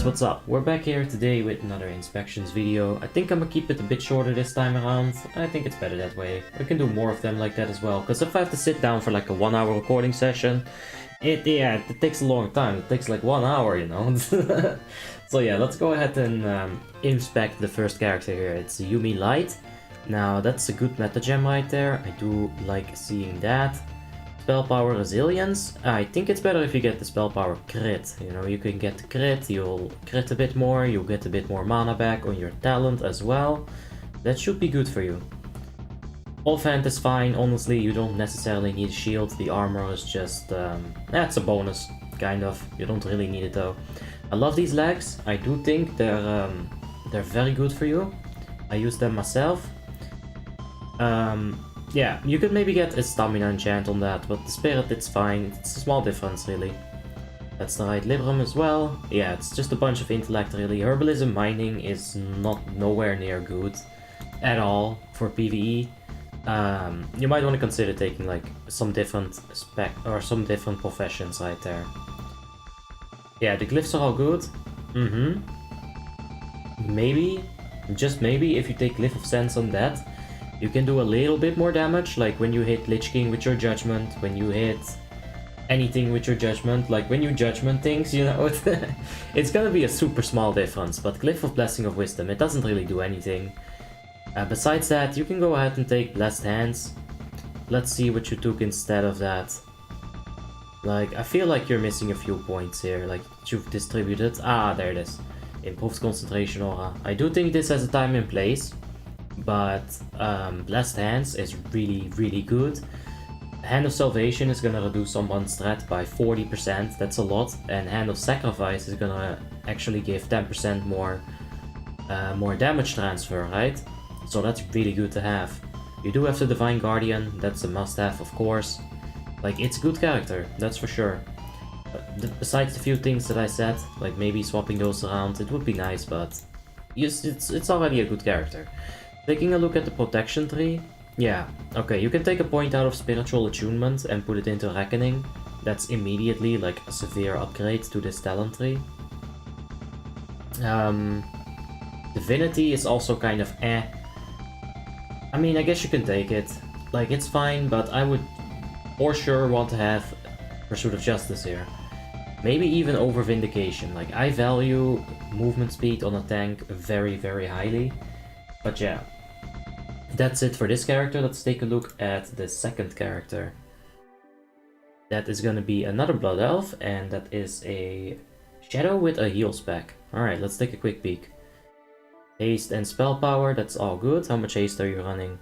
what's up? We're back here today with another inspections video. I think I'm gonna keep it a bit shorter this time around. I think it's better that way. We can do more of them like that as well, because if I have to sit down for like a 1 hour recording session, it takes a long time. It takes like 1 hour, you know? So yeah, let's go ahead and inspect the first character here. It's Yumi Light. Now that's a good meta gem right there. I do like seeing that. Spell power resilience. I think it's better if you get the spell power crit. You know, you can get the crit, you'll crit a bit more, you'll get a bit more mana back on your talent as well. That should be good for you. Offhand is fine, honestly, you don't necessarily need a shield. The armor is just, that's a bonus, kind of. You don't really need it though. I love these legs. I do think they're very good for you. I use them myself. Yeah, you could maybe get a stamina enchant on that, but the spirit, it's fine. It's a small difference, really. That's the right Libram as well. Yeah, it's just a bunch of intellect, really. Herbalism mining is nowhere near good at all for PvE. You might want to consider taking like some different some different professions right there. Yeah, the glyphs are all good. Maybe, just maybe, if you take Glyph of Sense on that, you can do a little bit more damage, like when you hit Lich King with your Judgment, when you hit anything with your Judgment, like when you Judgment things, you know, it's gonna be a super small difference, but Glyph of Blessing of Wisdom, it doesn't really do anything. Besides that, you can go ahead and take Blessed Hands. Let's see what you took instead of that. Like, I feel like you're missing a few points here, like you've distributed. Ah, there it is. Improved Concentration Aura. I do think this has a time and place. But Blessed Hands is really good. Hand of Salvation is gonna reduce someone's threat by 40%, that's a lot. And Hand of Sacrifice is gonna actually give 10% more damage transfer, right? So that's really good to have. You do have the Divine Guardian, that's a must-have, of course. Like, it's a good character, that's for sure. Besides the few things that I said, like maybe swapping those around, it would be nice, but it's already a good character. Taking a look at the protection tree, yeah, okay, you can take a point out of Spiritual Attunement and put it into Reckoning. That's immediately like a severe upgrade to this talent tree. Divinity is also kind of eh. I mean, I guess you can take it. Like, it's fine, but I would for sure want to have Pursuit of Justice here. Maybe even over Vindication. Like, I value movement speed on a tank very highly. But yeah. That's it for this character. Let's take a look at the second character. That is gonna be another Blood Elf, and that is a Shadow with a heal spec. Alright, let's take a quick peek. Haste and spell power, that's all good. How much haste are you running?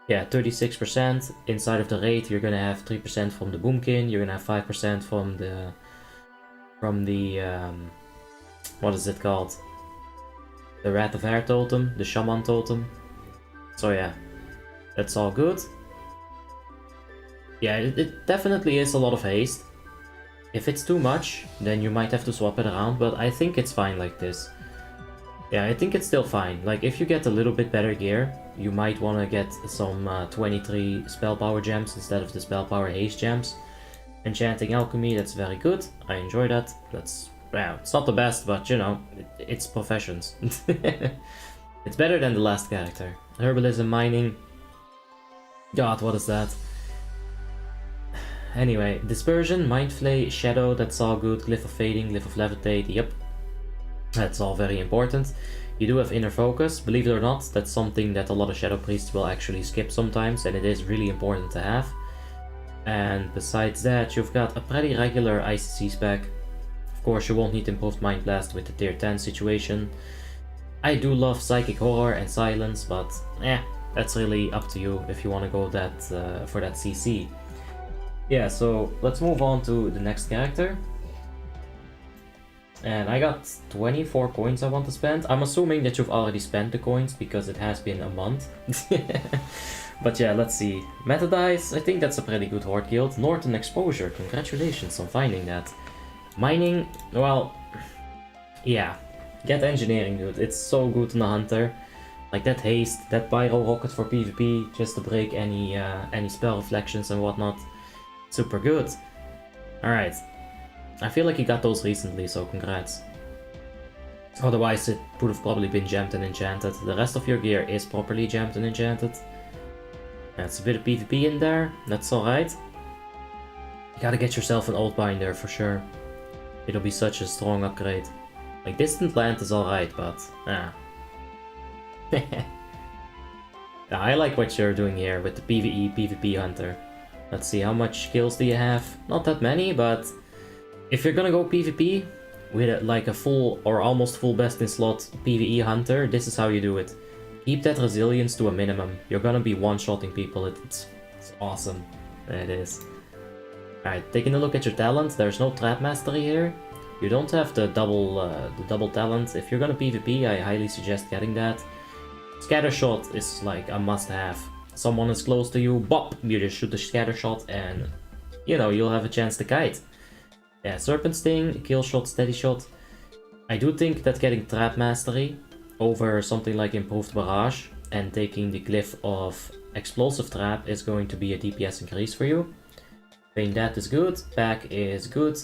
Yeah, 36%. Inside of the raid, you're gonna have 3% from the Boomkin, you're gonna have 5% from the what is it called? The Wrath of Hair totem, the Shaman totem. So yeah, that's all good. Yeah, it definitely is a lot of haste. If it's too much, then you might have to swap it around, but I think it's fine like this. Yeah, I think it's still fine. Like, if you get a little bit better gear, you might want to get some 23 spell power gems instead of the spell power haste gems. Enchanting Alchemy, that's very good. I enjoy that. That's, yeah, it's not the best, but you know, it's professions. It's better than the last character. Herbalism mining. God, what is that? Anyway, Dispersion, Mind Flay, Shadow, that's all good. Glyph of Fading, Glyph of Levitate, yep. That's all very important. You do have Inner Focus. Believe it or not, that's something that a lot of Shadow Priests will actually skip sometimes, and it is really important to have. And besides that, you've got a pretty regular ICC spec. Of course, you won't need Improved Mind Blast with the tier 10 situation. I do love Psychic Horror and Silence, but that's really up to you if you want to go that for that CC. Yeah, so let's move on to the next character. And I got 24 coins I want to spend. I'm assuming that you've already spent the coins because it has been a month. But yeah, let's see. Meta Dice, I think that's a pretty good horde guild. Northern Exposure, congratulations on finding that. Mining, well, yeah. Get Engineering, dude. It's so good on the Hunter. Like that haste, that Pyro Rocket for PvP, just to break any spell reflections and whatnot. Super good. Alright. I feel like you got those recently, so congrats. Otherwise it would have probably been gemmed and enchanted. The rest of your gear is properly gemmed and enchanted. That's a bit of PvP in there, that's alright. You gotta get yourself an old binder for sure. It'll be such a strong upgrade. Like, Distant Land is alright, but... yeah, I like what you're doing here with the PvE, PvP hunter. Let's see, how much skills do you have? Not that many, but... if you're gonna go PvP, with like a full or almost full best in slot PvE hunter, this is how you do it. Keep that resilience to a minimum. You're gonna be one-shotting people, it's awesome. It is. Alright, taking a look at your talent, there's no trap mastery here. You don't have the double talent. If you're gonna PvP, I highly suggest getting that. Scatter shot is like a must-have. Someone is close to you, bop! You just shoot the scatter shot and, you know, you'll have a chance to kite. Yeah, Serpent Sting, Kill Shot, Steady Shot. I do think that getting Trap Mastery over something like Improved Barrage and taking the Glyph of Explosive Trap is going to be a DPS increase for you. Pain that is good, Pack is good.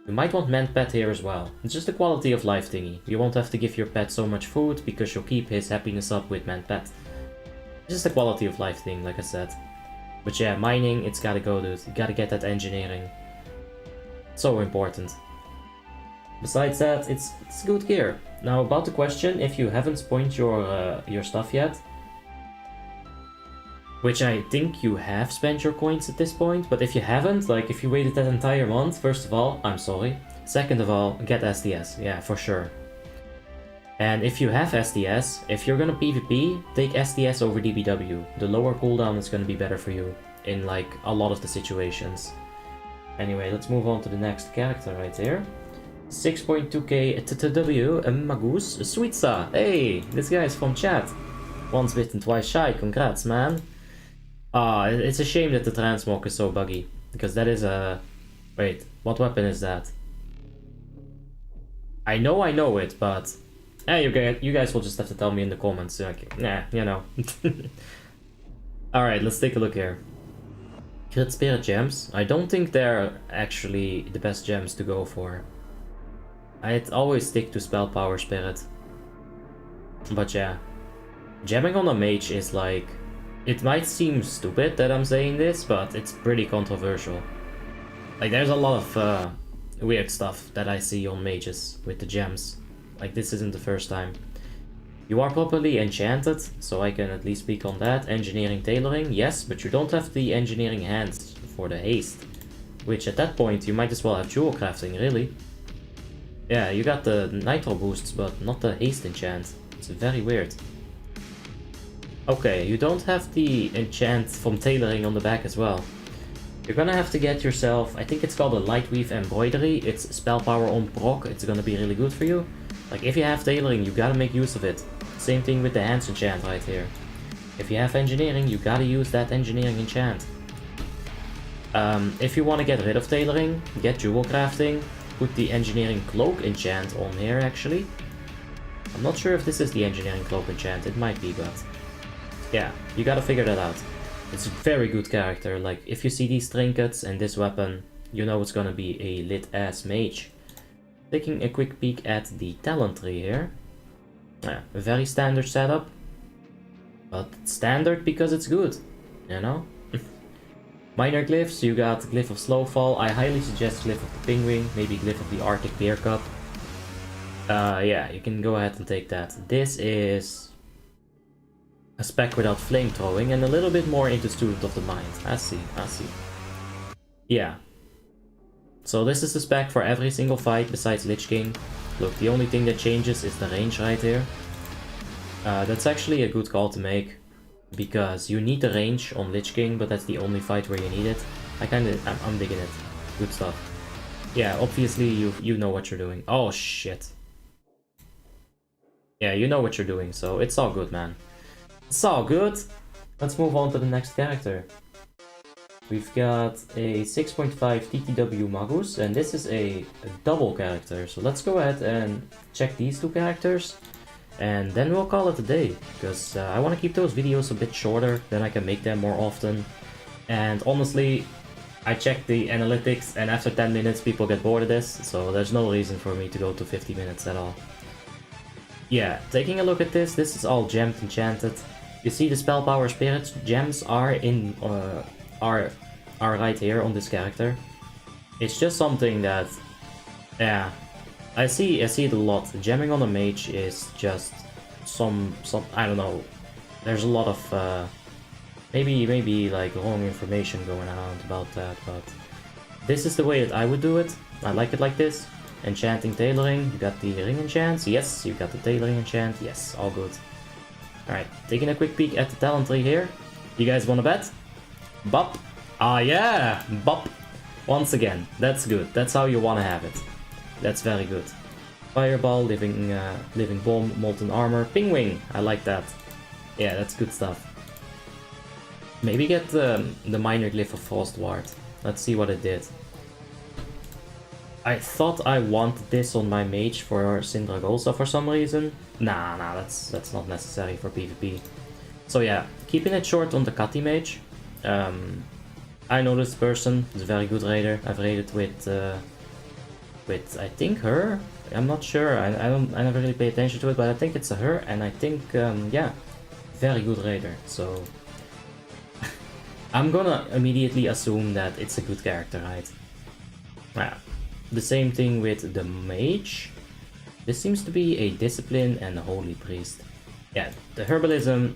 You might want Mend Pet here as well. It's just a quality of life thingy. You won't have to give your pet so much food because you'll keep his happiness up with Mend Pet. It's just a quality of life thing, like I said. But yeah, mining, it's gotta go, dude. You gotta get that engineering. So important. Besides that, it's good gear. Now about the question, if you haven't spent your stuff yet, which I think you have spent your coins at this point, but if you haven't, like if you waited that entire month, first of all, I'm sorry. Second of all, get SDS, yeah, for sure. And if you have SDS, if you're gonna PvP, take SDS over DBW. The lower cooldown is gonna be better for you in like a lot of the situations. Anyway, let's move on to the next character right here. 6.2k TTW, Magoose, Sweetsa. Hey, this guy is from chat. Once bitten, twice shy, congrats, man. It's a shame that the transmog is so buggy, because that is a... wait, what weapon is that? I know it, but... you guys will just have to tell me in the comments. Like, nah, you know. Alright, let's take a look here. Crit Spirit Gems. I don't think they're actually the best gems to go for. I'd always stick to Spell Power Spirit. But yeah. Gemming on a mage is like... it might seem stupid that I'm saying this, but it's pretty controversial. Like, there's a lot of weird stuff that I see on mages with the gems. Like, this isn't the first time. You are properly enchanted, so I can at least speak on that. Engineering Tailoring, yes, but you don't have the Engineering Hands for the haste. Which at that point, you might as well have Jewel Crafting, really. Yeah, you got the Nitro boosts, but not the haste enchant. It's very weird. Okay, you don't have the enchant from tailoring on the back as well. You're gonna have to get yourself, I think it's called a Lightweave Embroidery. It's spell power on proc, it's gonna be really good for you. Like, if you have tailoring, you gotta make use of it. Same thing with the hands enchant right here. If you have engineering, you gotta use that engineering enchant. If you want to get rid of tailoring, get jewel crafting. Put the engineering cloak enchant on here actually. I'm not sure if this is the engineering cloak enchant, it might be, but... yeah, you gotta figure that out. It's a very good character, like if you see these trinkets and this weapon, you know it's gonna be a lit ass mage. Taking a quick peek at the talent tree here. Yeah, a very standard setup. But standard because it's good, you know? Minor glyphs, you got Glyph of Slowfall. I highly suggest Glyph of the Penguin, maybe Glyph of the Arctic Beer Cup. Yeah, you can go ahead and take that. This is a spec without flamethrowing and a little bit more into Student of the Mind. I see. Yeah. So this is the spec for every single fight besides Lich King. Look, the only thing that changes is the range right here. That's actually a good call to make, because you need the range on Lich King, but that's the only fight where you need it. I'm digging it. Good stuff. Yeah, obviously you know what you're doing. Oh shit. Yeah, you know what you're doing, so it's all good, man. It's all good. Let's move on to the next character. We've got a 6.5 TTW Magus, and this is a double character. So let's go ahead and check these two characters, and then we'll call it a day, because I want to keep those videos a bit shorter, then I can make them more often. And honestly, I checked the analytics, and after 10 minutes people get bored of this, so there's no reason for me to go to 50 minutes at all. yeah, taking a look at this is all gemmed enchanted. You see the spell power spirit gems are in are right here on this character. It's just something that, yeah, I see it a lot. Gemming on a mage is just some I don't know. There's a lot of maybe like wrong information going around about that, but this is the way that I would do it. I like it like this. Enchanting tailoring, you got the ring enchants, yes, you got the tailoring enchant, yes, all good. Alright, taking a quick peek at the talent tree here. You guys wanna bet? Bop. Ah yeah, bop. Once again, that's good, that's how you wanna have it. That's very good. Fireball, living bomb, molten armor, ping wing, I like that. Yeah, that's good stuff. Maybe get the minor glyph of frost ward. Let's see what it did. I thought I wanted this on my mage for Sindragosa for some reason. Nah, that's not necessary for PvP. So yeah, keeping it short on the Kati mage. I know this person, is a very good raider. I've raided with I think her. I'm not sure. I never really pay attention to it, but I think it's a her, and I think yeah, very good raider. So I'm gonna immediately assume that it's a good character, right? Yeah. The same thing with the mage. This seems to be a discipline and a holy priest. Yeah, the herbalism,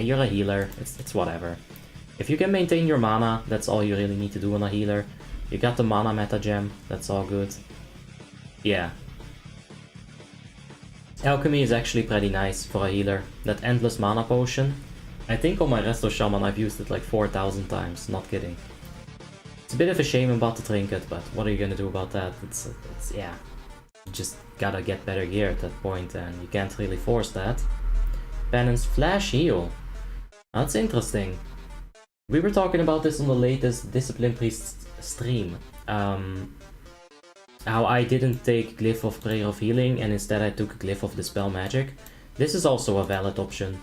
you're a healer, it's whatever. If you can maintain your mana, that's all you really need to do on a healer. You got the mana meta gem, that's all good. Yeah. Alchemy is actually pretty nice for a healer. That endless mana potion. I think on my Resto Shaman I've used it like 4,000 times, not kidding. It's a bit of a shame about the trinket, but what are you gonna do about that? It's yeah. You just gotta get better gear at that point, and you can't really force that. Penance Flash Heal. That's interesting. We were talking about this on the latest Discipline Priest stream. How I didn't take Glyph of Prayer of Healing, and instead I took Glyph of Dispel Magic. This is also a valid option.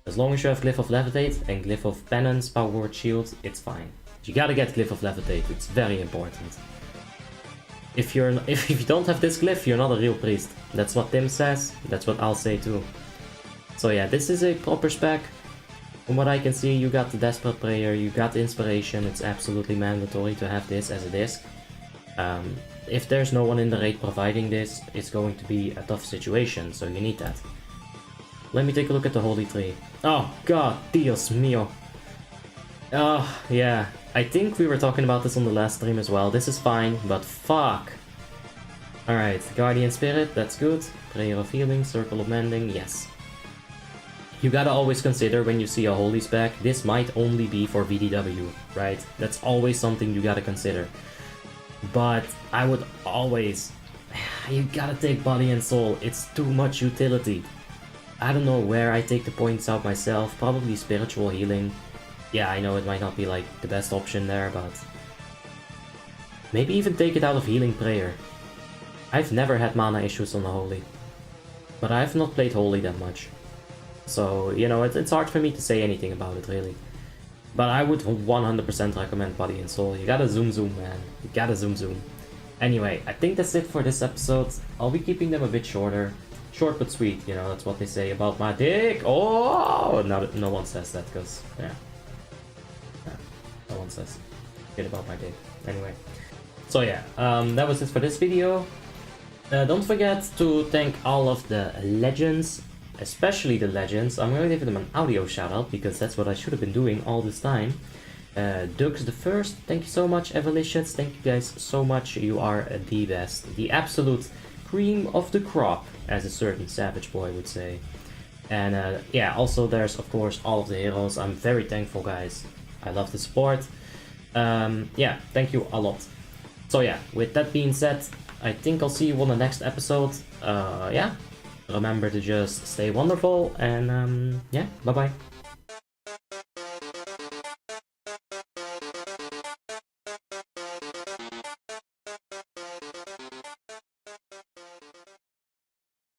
As long as you have Glyph of Levitate and Glyph of Penance, Power Word Shield, it's fine. You gotta get Glyph of Levitate, it's very important. If you don't have this glyph, you're not a real priest. That's what Tim says, that's what I'll say too. So yeah, this is a proper spec. From what I can see, you got the Desperate Prayer, you got the Inspiration, it's absolutely mandatory to have this as a disc. If there's no one in the raid providing this, it's going to be a tough situation, so you need that. Let me take a look at the Holy Tree. Oh god, Dios mío. Oh, yeah. I think we were talking about this on the last stream as well. This is fine, but fuck. Alright, Guardian Spirit, that's good. Prayer of Healing, Circle of Mending, yes. You gotta always consider when you see a Holy spec, this might only be for VDW, right? That's always something you gotta consider. But I would always... You gotta take Body and Soul, it's too much utility. I don't know where I take the points out myself, probably Spiritual Healing. Yeah, I know it might not be like the best option there, but... Maybe even take it out of Healing Prayer. I've never had mana issues on the Holy. But I've not played Holy that much. So, you know, it's hard for me to say anything about it, really. But I would 100% recommend Body and Soul. You gotta zoom, man. You gotta zoom. Anyway, I think that's it for this episode. I'll be keeping them a bit shorter. Short but sweet, you know, that's what they say about my dick. Oh, no one says that, because, yeah. No one says shit about my dick. Anyway. So yeah, that was it for this video. Don't forget to thank all of the legends, especially the legends. I'm gonna give them an audio shout out because that's what I should have been doing all this time. Dux the First, thank you so much. Evolicious, thank you guys so much. You are the best. The absolute cream of the crop, as a certain savage boy would say. And yeah, also there's of course all of the heroes. I'm very thankful, guys. I love the support. Yeah, thank you a lot. So yeah, with that being said, I think I'll see you on the next episode. Yeah, remember to just stay wonderful, and yeah, bye bye.